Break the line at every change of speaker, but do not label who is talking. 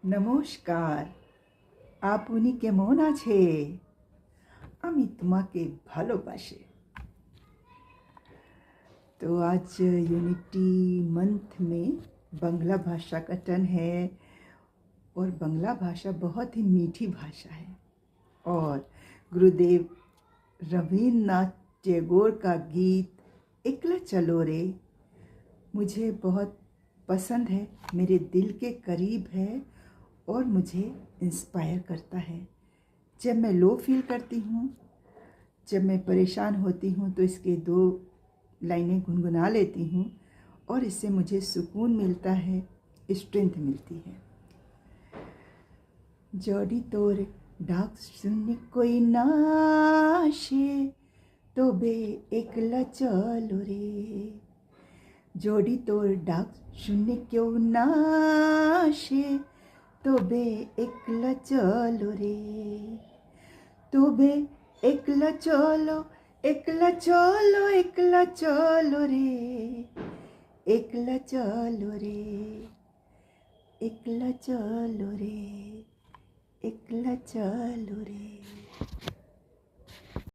নমস্কার। আপনি কেমন আছে? আমি তোমাকে ভালোবাসি। तो आज यूनिटी मंथ में बंगला भाषा का टर्न है और बंगला भाषा बहुत ही मीठी भाषा है और गुरुदेव रवींद्रनाथ टैगोर का गीत एकला चलो रे मुझे बहुत पसंद है, मेरे दिल के करीब है और मुझे इंस्पायर करता है। जब मैं लो फील करती हूँ, जब मैं परेशान होती हूँ तो इसके 2 लाइनें गुनगुना लेती हूँ और इससे मुझे सुकून मिलता है, स्ट्रेंथ मिलती है। जोड़ी तोर डाक सुन कोई नाशे तो बे एकला चलो रे, जोड़ी तोर डाक शून्य क्यों नाशे तो बे एकला चलो रे, तो बे एकला चलो एकला चलो एकला चलो रे, एकला चलो रे, एकला चलो रे, एकला चलो रे।